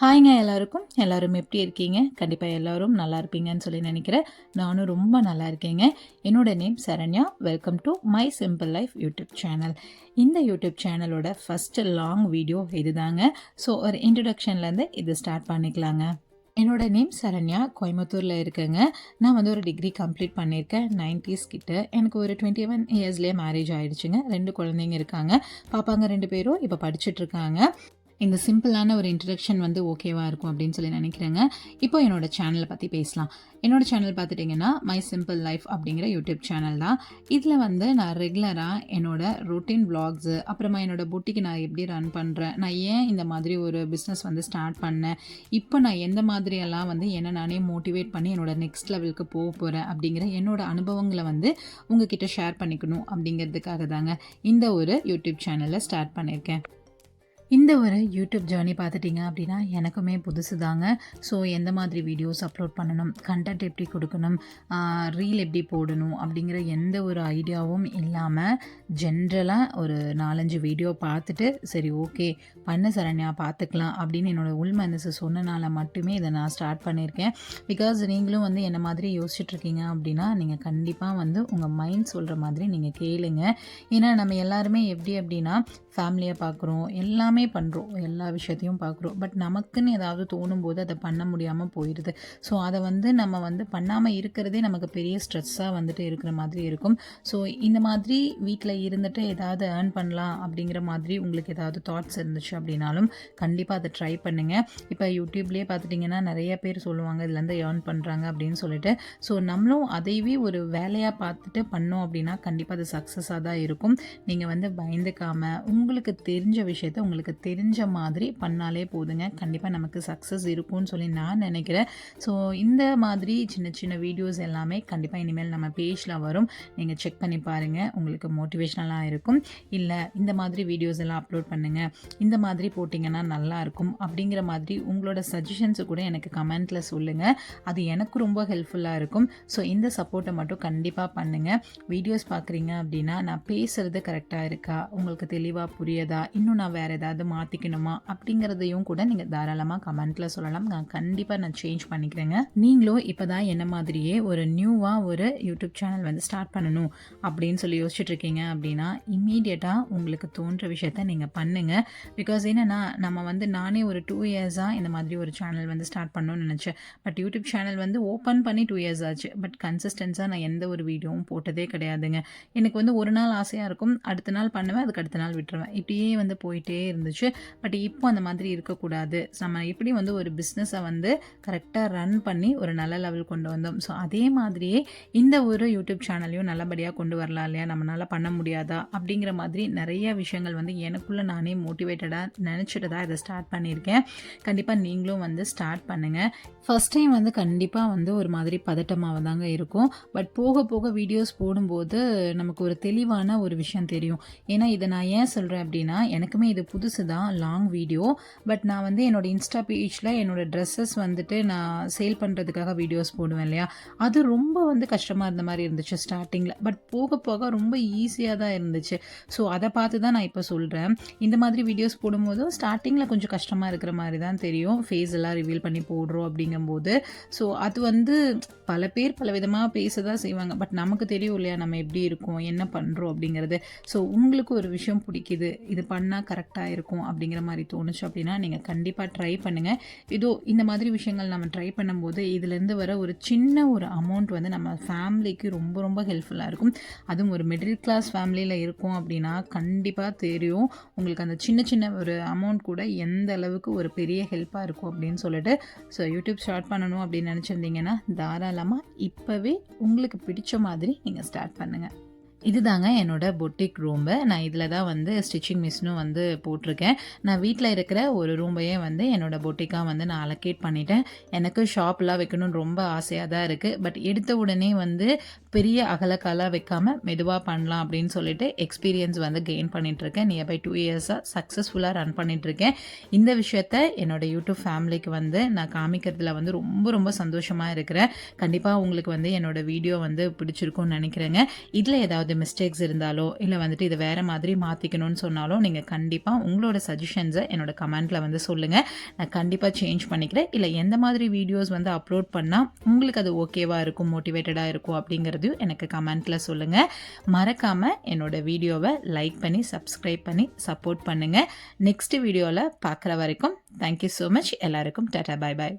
ஹாய்ங்க எல்லாருக்கும். எல்லாரும் எப்படி இருக்கீங்க? கண்டிப்பா எல்லாரும் நல்லா இருப்பீங்கன்னு சொல்லி நினைக்கிறேன். நானும் ரொம்ப நல்லா இருக்கேங்க. என்னோட name Saranya. Welcome to my simple life YouTube channel. இந்த யூடியூப் சேனலோட ஃபர்ஸ்ட் லாங் வீடியோ இதுதாங்க. ஸோ ஒரு இன்ட்ரடக்ஷன்லேருந்து இது ஸ்டார்ட் பண்ணிக்கலாங்க. என்னோட நேம் சரண்யா. கோயம்புத்தூரில் இருக்கேங்க. நான் வந்து ஒரு டிகிரி கம்ப்ளீட் பண்ணியிருக்கேன் 90s கிட்ட. எனக்கு ஒரு 21 இயர்ஸ்லேயே மேரேஜ் ஆயிடுச்சுங்க. 2 குழந்தைங்க இருக்காங்க. பாப்பாங்க 2 பேரும் இப்போ படிச்சுட்ருக்காங்க. இந்த சிம்பிளான ஒரு இன்ட்ரடக்ஷன் வந்து ஓகேவா இருக்கும் அப்படின்னு சொல்லி நினைக்கிறேங்க. இப்போ என்னோட சேனலை பற்றி பேசலாம். என்னோட சேனல் பார்த்துட்டிங்கன்னா மை சிம்பிள் லைஃப் அப்படிங்கிற யூடியூப் சேனல் தான். இதில் வந்து நான் ரெகுலராக என்னோட ரொட்டீன் விளாக்ஸு, அப்புறமா என்னோட பொட்டிக்கு நான் எப்படி ரன் பண்ணுறேன், நான் ஏன் இந்த மாதிரி ஒரு பிஸ்னஸ் வந்து ஸ்டார்ட் பண்ணேன், இப்போ நான் எந்த மாதிரியெல்லாம் வந்து என்னை நானே மோட்டிவேட் பண்ணி என்னோட நெக்ஸ்ட் லெவலுக்கு போக போகிறேன் அப்படிங்கிற என்னோட அனுபவங்களை வந்து உங்ககிட்ட ஷேர் பண்ணிக்கணும் அப்படிங்கிறதுக்காக தாங்க இந்த ஒரு யூடியூப் சேனலை ஸ்டார்ட் பண்ணியிருக்கேன். இந்த ஒரு யூடியூப் ஜேர்னி பார்த்துட்டிங்க அப்படின்னா எனக்குமே புதுசு தாங்க. ஸோ எந்த மாதிரி வீடியோஸ் அப்லோட் பண்ணணும், கண்டென்ட் எப்படி கொடுக்கணும், ரீல் எப்படி போடணும் அப்படிங்கிற எந்த ஒரு ஐடியாவும் இல்லாமல் ஜென்ரலாக ஒரு 4-5 வீடியோ பார்த்துட்டு சரி ஓகே பண்ண சரண்யா பார்த்துக்கலாம் அப்படின்னு என்னோடய உள் மனசு சொன்னனால மட்டுமே இதை நான் ஸ்டார்ட் பண்ணியிருக்கேன். பிகாஸ் நீங்களும் வந்து என்ன மாதிரி யோசிச்சுட்ருக்கீங்க அப்படின்னா நீங்கள் கண்டிப்பாக வந்து உங்கள் மைண்ட் சொல்கிற மாதிரி நீங்கள் கேளுங்க. ஏன்னா நம்ம எல்லாருமே எப்படி அப்படின்னா ஃபேமிலியை பார்க்குறோம், எல்லாமே பண்ணுறோம், எல்லா விஷயத்தையும் பார்க்குறோம். பட் நமக்குன்னு ஏதாவது தோணும் போது அதை பண்ண முடியாமல் போயிடுது. ஸோ அதை வந்து நம்ம வந்து பண்ணாமல் இருக்கிறதே நமக்கு பெரிய ஸ்ட்ரெஸ்ஸாக வந்துட்டு இருக்கிற மாதிரி இருக்கும். ஸோ இந்த மாதிரி வீட்டில் இருந்துட்டு ஏதாவது ஏர்ன் பண்ணலாம் அப்படிங்கிற மாதிரி உங்களுக்கு ஏதாவது தாட்ஸ் இருந்துச்சு அப்படின்னாலும் கண்டிப்பாக அதை ட்ரை பண்ணுங்கள். இப்போ யூடியூப்லேயே பார்த்துட்டிங்கன்னா நிறைய பேர் சொல்லுவாங்க இதுலேருந்து ஏர்ன் பண்ணுறாங்க அப்படின்னு சொல்லிட்டு. ஸோ நம்மளும் அதையவே ஒரு வேலையாக பார்த்துட்டு பண்ணோம் அப்படின்னா கண்டிப்பாக அது சக்ஸஸாக தான் இருக்கும். நீங்கள் வந்து பயந்துக்காமல் உங்களுக்கு தெரிஞ்ச விஷயத்த உங்களுக்கு தெரிஞ்ச மாதிரி பண்ணாலே போதுங்க. கண்டிப்பாக நமக்கு சக்ஸஸ் இருக்கும்னு சொல்லி நான் நினைக்கிறேன். ஸோ இந்த மாதிரி சின்ன சின்ன வீடியோஸ் எல்லாமே கண்டிப்பாக இனிமேல் நம்ம பேஜில் வரும். நீங்கள் செக் பண்ணி பாருங்கள், உங்களுக்கு மோட்டிவேஷ்னலாக இருக்கும். இல்லை இந்த மாதிரி வீடியோஸ் எல்லாம் அப்லோட் பண்ணுங்கள், இந்த மாதிரி போட்டிங்கன்னா நல்லாயிருக்கும் அப்படிங்கிற மாதிரி உங்களோட சஜஷன்ஸு கூட எனக்கு கமெண்ட்டில் சொல்லுங்கள். அது எனக்கு ரொம்ப ஹெல்ப்ஃபுல்லாக இருக்கும். ஸோ இந்த சப்போர்ட்டை மட்டும் கண்டிப்பாக பண்ணுங்கள். வீடியோஸ் பார்க்குறீங்க அப்படின்னா நான் பேசுகிறது கரெக்டாக இருக்கா, உங்களுக்கு தெளிவாக புரியுதா, இன்னும் நான் வேறு ஏதாவது மாற்றிக்கணுமா அப்படிங்கிறதையும் கூட நீங்கள் தாராளமாக கமெண்ட்டில் சொல்லலாம். நான் கண்டிப்பாக சேஞ்ச் பண்ணிக்கிறேங்க. நீங்களும் இப்போ தான் என்ன மாதிரியே ஒரு நியூவாக ஒரு யூடியூப் சேனல் வந்து ஸ்டார்ட் பண்ணணும் அப்படின்னு சொல்லி யோசிச்சுட்ருக்கீங்க அப்படின்னா இம்மீடியட்டாக உங்களுக்கு தோன்ற விஷயத்த நீங்கள் பண்ணுங்கள். பிகாஸ் என்னென்னா நம்ம வந்து நானே ஒரு 2 இயர்ஸாக இந்த மாதிரி ஒரு சேனல் வந்து ஸ்டார்ட் பண்ணணும்னு நினச்சேன். பட் யூடியூப் சேனல் வந்து ஓப்பன் பண்ணி 2 இயர்ஸ் ஆச்சு. பட் கன்சிஸ்டன்ஸாக நான் எந்த ஒரு வீடியோவும் போட்டதே கிடையாதுங்க. எனக்கு வந்து ஒரு நாள் ஆசையாக இருக்கும், அடுத்த நாள் பண்ணுவேன், அதுக்கு அடுத்த நாள் விட்டுருவேன். இப்படியே வந்து போயிட்டே இருந்துச்சு. பட் இப்போ அந்த மாதிரி இருக்கக்கூடாது. நம்ம எப்படி வந்து ஒரு பிஸ்னஸை வந்து கரெக்டாக ரன் பண்ணி ஒரு நல்ல லெவல் கொண்டு வந்தோம். ஸோ அதே மாதிரியே இந்த ஒரு யூடியூப் சேனலையும் நல்லபடியாக கொண்டு வரலாம் இல்லையா, நம்மளால் பண்ண முடியாதா அப்படிங்கிற மாதிரி நிறைய விஷயங்கள் வந்து எனக்குள்ளே நானே மோட்டிவேட்டடாக நினச்சிட்டு தான் இதை ஸ்டார்ட் பண்ணியிருக்கேன். கண்டிப்பாக நீங்களும் வந்து ஸ்டார்ட் பண்ணுங்கள். ஃபஸ்ட் டைம் வந்து கண்டிப்பாக வந்து ஒரு மாதிரி பதட்டமாக தாங்க இருக்கும். பட் போக போக வீடியோஸ் போடும்போது நமக்கு ஒரு தெளிவான ஒரு விஷயம் தெரியும். ஏன்னா இதை நான் ஏன் சொல்கிறேன் அப்படின்னா எனக்குமே இது புதுசு தான், லாங் வீடியோ. பட் நான் வந்து என்னோட இன்ஸ்டா பேஜில் என்னோடய ட்ரெஸ்ஸஸ் வந்துட்டு நான் சேல் பண்ணுறதுக்காக வீடியோஸ் போடுவேன் இல்லையா, அது ரொம்ப வந்து கஷ்டமாக இருந்த மாதிரி இருந்துச்சு ஸ்டார்டிங்கில். பட் போக போக ரொம்ப ஈஸியாக தான் இருந்துச்சு. ஸோ அதை பார்த்து தான் நான் இப்போ சொல்கிறேன். இந்த மாதிரி வீடியோஸ் போடும்போது ஸ்டார்டிங்கில் கொஞ்சம் கஷ்டமாக இருக்கிற மாதிரி தான் தெரியும், ஃபேஸ் எல்லாம் ரிவீல் பண்ணி போடுறோம் அப்படிங்கும்போது. ஸோ அது வந்து பல பேர் பல விதமாக பேச தான் செய்வாங்க. பட் நமக்கு தெரியும் இல்லையா நம்ம எப்படி இருக்கோம், என்ன பண்ணுறோம் அப்படிங்கிறது. ஸோ உங்களுக்கு ஒரு விஷயம் பிடிக்குது, இது பண்ணால் கரெக்டாக இருக்கும் அப்படிங்கிற மாதிரி தோணுச்சு அப்படின்னா நீங்கள் கண்டிப்பாக ட்ரை பண்ணுங்கள். இதோ இந்த மாதிரி விஷயங்கள் நம்ம ட்ரை பண்ணும்போது இதுலேருந்து வர ஒரு சின்ன ஒரு அமௌண்ட் வந்து நம்ம ஃபேமிலிக்கு ரொம்ப ரொம்ப ஹெல்ப்ஃபுல்லாக இருக்கும். அதுவும் ஒரு மிடில் கிளாஸ் ஃபேமிலியில் இருக்கும் அப்படின்னா கண்டிப்பாக தெரியும் உங்களுக்கு அந்த சின்ன சின்ன ஒரு அமௌண்ட் கூட எந்த அளவுக்கு ஒரு பெரிய ஹெல்ப்பாக இருக்கும் அப்படின்னு சொல்லிட்டு. ஸோ யூடியூப் ஸ்டார்ட் பண்ணணும் அப்படின்னு நினச்சிருந்தீங்கன்னா தாராளமாக இப்போவே உங்களுக்கு பிடிச்ச மாதிரி நீங்கள் ஸ்டார்ட் பண்ணுங்கள். இதுதாங்க என்னோட பொட்டிக் ரூம்பு. நான் இதில் தான் வந்து ஸ்டிச்சிங் மிஷினும் வந்து போட்டிருக்கேன். நான் வீட்டில் இருக்கிற ஒரு ரூமையே வந்து என்னோட பொட்டிக்காக வந்து நான் அலோகேட் பண்ணிட்டேன். எனக்கு ஷாப்லாம் வைக்கணும்னு ரொம்ப ஆசையாக தான் இருக்குது. பட் எடுத்த உடனே வந்து பெரிய அகலக்காலாக வைக்காமல் மெதுவாக பண்ணலாம் அப்படின்னு சொல்லிட்டு எக்ஸ்பீரியன்ஸ் வந்து கெயின் பண்ணிகிட்ருக்கேன். நியர்பை 2 இயர்ஸாக சக்ஸஸ்ஃபுல்லாக ரன் பண்ணிகிட்ருக்கேன். இந்த விஷயத்த என்னோட யூடியூப் ஃபேமிலிக்கு வந்து நான் காமிக்கிறதுல வந்து ரொம்ப ரொம்ப சந்தோஷமாக இருக்கிறேன். கண்டிப்பாக உங்களுக்கு வந்து என்னோட வீடியோ வந்து பிடிச்சிருக்கும்னு நினைக்கிறேங்க. இதில் ஏதாவது ஏதாவது மிஸ்டேக்ஸ் இருந்தாலோ இல்லை வந்துட்டு இதை வேறு மாதிரி மாற்றிக்கணும்னு சொன்னாலும் நீங்கள் கண்டிப்பாக உங்களோட சஜஷன்ஸை என்னோட கமெண்ட்டில் வந்து சொல்லுங்கள். நான் கண்டிப்பாக சேஞ்ச் பண்ணிக்கிறேன். இல்லை எந்த மாதிரி வீடியோஸ் வந்து அப்லோட் பண்ணால் உங்களுக்கு அது ஓகேவாக இருக்கும், மோட்டிவேட்டடாக இருக்கும் அப்படிங்கிறதையும் எனக்கு கமெண்ட்டில் சொல்லுங்கள். மறக்காமல் என்னோட வீடியோவை லைக் பண்ணி சப்ஸ்கிரைப் பண்ணி சப்போர்ட் பண்ணுங்கள். நெக்ஸ்ட் வீடியோவில் பார்க்குற வரைக்கும் தேங்க்யூ ஸோ மச். எல்லாருக்கும் டாடா, பை பாய்.